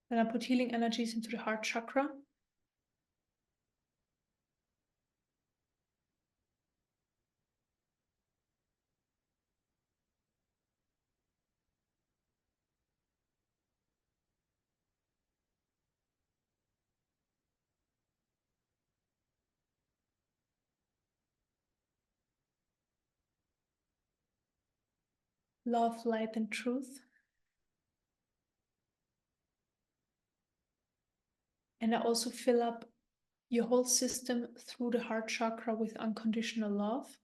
Then I put healing energies into the heart chakra. love, light, and truth. And I also fill up your whole system through the heart chakra with unconditional love.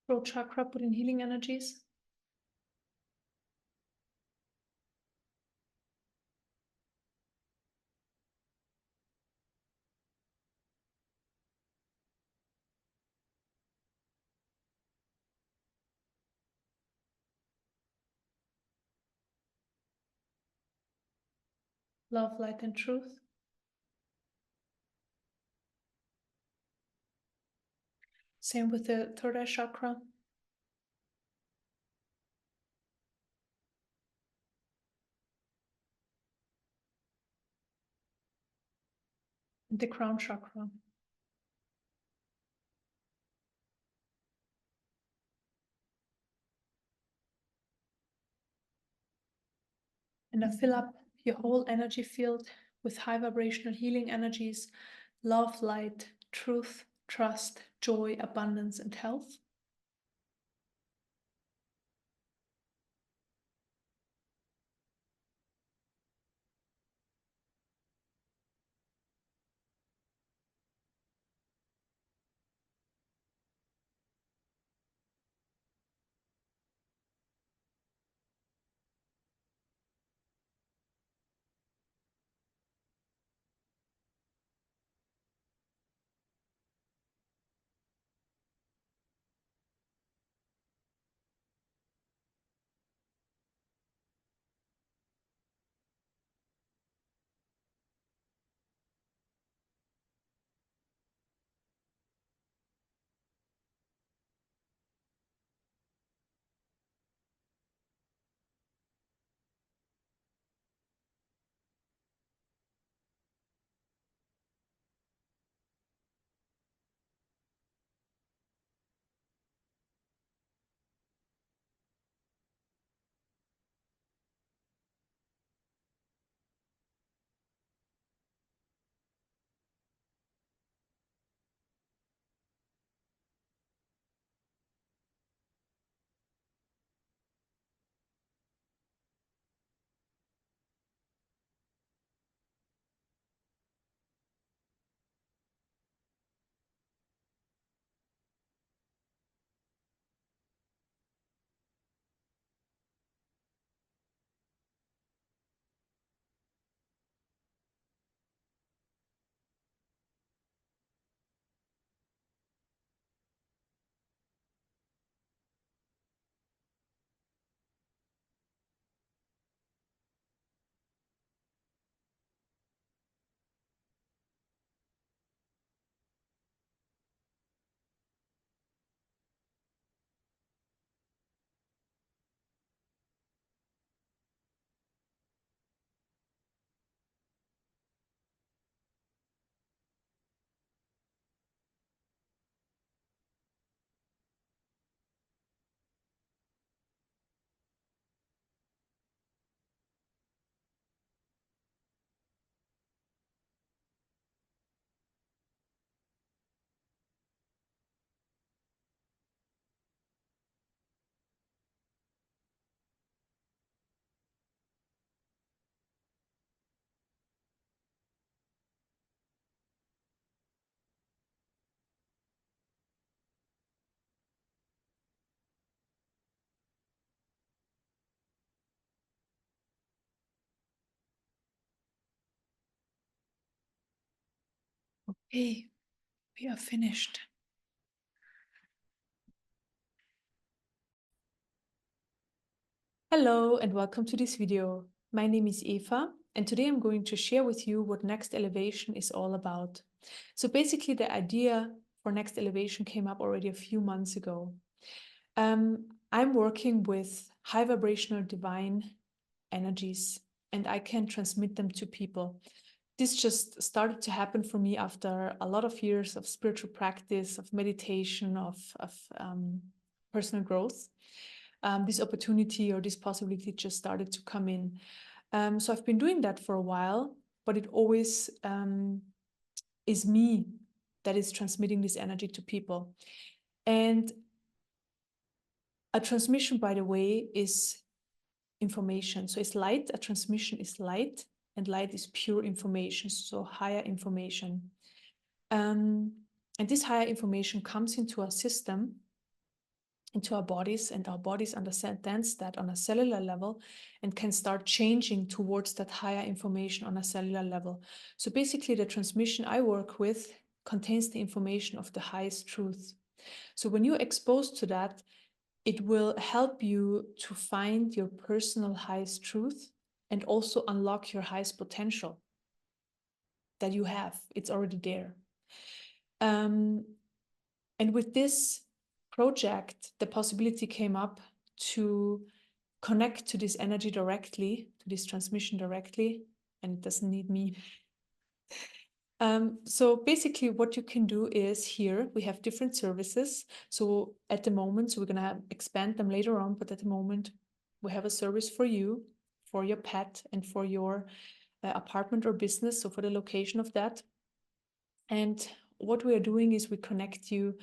Throat chakra, put in healing energies. Love, light, and truth. Same with the third eye chakra. And the crown chakra. And I fill up your whole energy field with high vibrational healing energies, love, light, truth, trust, joy, abundance, and health. Okay, we are finished. Hello and welcome to this video. My name is Eva and today I'm going to share with you what Next Elevation is all about. So basically the idea for Next Elevation came up already a few months ago. I'm working with high vibrational divine energies and I can transmit them to people. This just started to happen for me after a lot of years of spiritual practice, of meditation, of personal growth. This opportunity or this possibility just started to come in. So I've been doing that for a while, but it always is me that is transmitting this energy to people. And a transmission, by the way, is information. So it's light. A transmission is light, and light is pure information, so higher information. And this higher information comes into our system, into our bodies, and our bodies understands that on a cellular level and can start changing towards that higher information on a cellular level. So basically the transmission I work with contains the information of the highest truth. So when you're exposed to that, it will help you to find your personal highest truth and also unlock your highest potential that you have. It's already there. And with this project, the possibility came up to connect to this energy directly, to this transmission directly, and it doesn't need me. So basically what you can do is here, we have different services. So at the moment, so we're going to expand them later on, but at the moment we have a service for you, for your pet and for your apartment or business. So for the location of that. And what we are doing is we connect you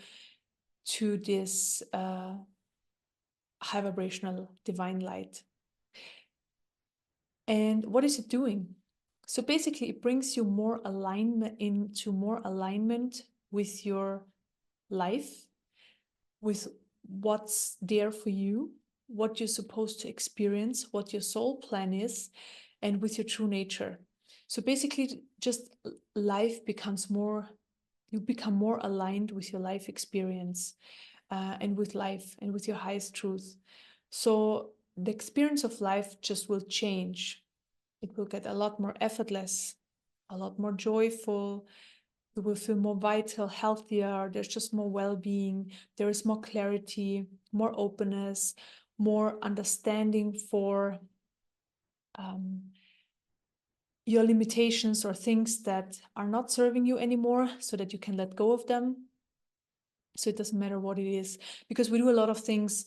to this high vibrational divine light. And what is it doing? So basically it brings you more alignment with your life, with what's there for you, what you're supposed to experience, what your soul plan is, and with your true nature. So basically just life becomes more, you become more aligned with your life experience and with life and with your highest truth. So the experience of life just will change. It will get a lot more effortless, a lot more joyful. You will feel more vital, healthier. There's just more well-being. There is more clarity, more openness, more understanding for your limitations or things that are not serving you anymore, so that you can let go of them. So it doesn't matter what it is, because we do a lot of things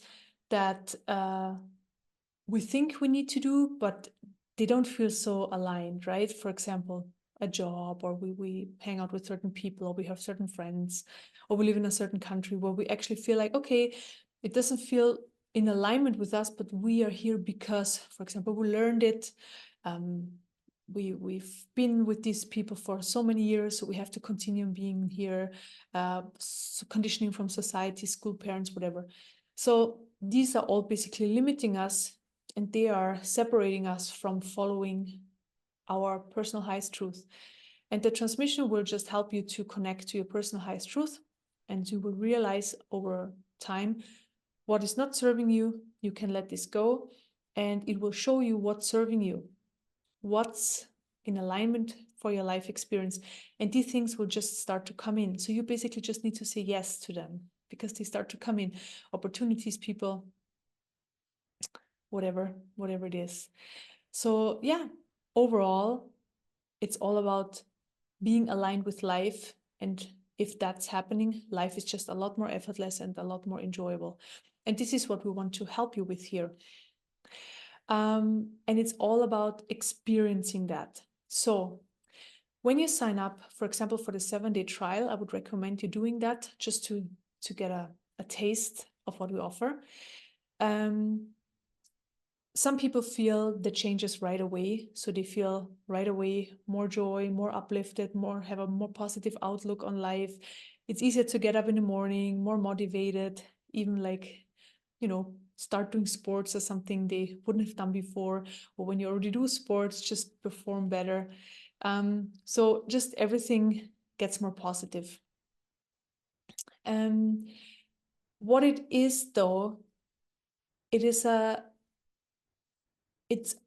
that we think we need to do, but they don't feel so aligned, right? For example, a job, or we hang out with certain people, or we have certain friends, or we live in a certain country where we actually feel like, okay, it doesn't feel in alignment with us, but we are here because, for example, we learned it. We've been with these people for so many years, so we have to continue being here, so conditioning from society, school, parents, whatever. So these are all basically limiting us, and they are separating us from following our personal highest truth. And the transmission will just help you to connect to your personal highest truth, and you will realize over time what is not serving you. You can let this go, and it will show you what's serving you, what's in alignment for your life experience. And these things will just start to come in. So you basically just need to say yes to them, because they start to come in. Opportunities, people, whatever it is. So yeah, overall, it's all about being aligned with life. And if that's happening, life is just a lot more effortless and a lot more enjoyable. And this is what we want to help you with here. And it's all about experiencing that. So when you sign up, for example, for the 7-day trial, I would recommend you doing that just to get a taste of what we offer. Some people feel the changes right away. So they feel right away more joy, more uplifted, have a more positive outlook on life. It's easier to get up in the morning, more motivated, even start doing sports or something they wouldn't have done before. Or when you already do sports, just perform better. So just everything gets more positive. What it is though, it's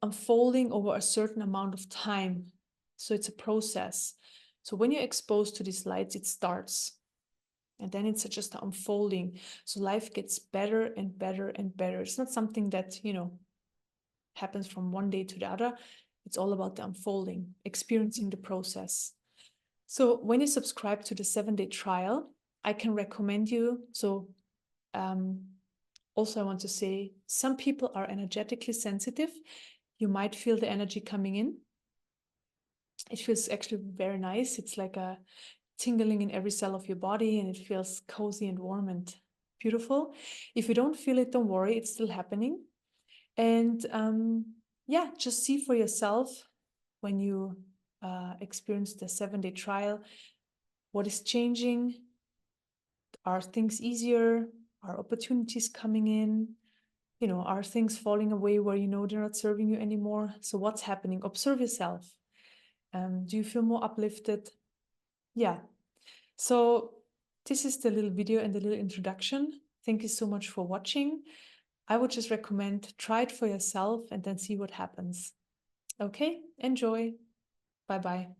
unfolding over a certain amount of time. So it's a process. So when you're exposed to these lights, it starts. And then it's just unfolding. So life gets better and better and better. It's not something that, happens from one day to the other. It's all about the unfolding, experiencing the process. So when you subscribe to the 7-day trial, I can recommend you. So also I want to say, some people are energetically sensitive. You might feel the energy coming in. It feels actually very nice. It's like a tingling in every cell of your body, and it feels cozy and warm and beautiful. If you don't feel it, don't worry, it's still happening. And yeah, just see for yourself when you experience the 7-day trial, what is changing? Are things easier? Are opportunities coming in? Are things falling away where they're not serving you anymore? So what's happening? Observe yourself. Do you feel more uplifted? Yeah. So this is the little video and the little introduction. Thank you so much for watching. I would just recommend try it for yourself and then see what happens. Okay, enjoy. Bye-bye.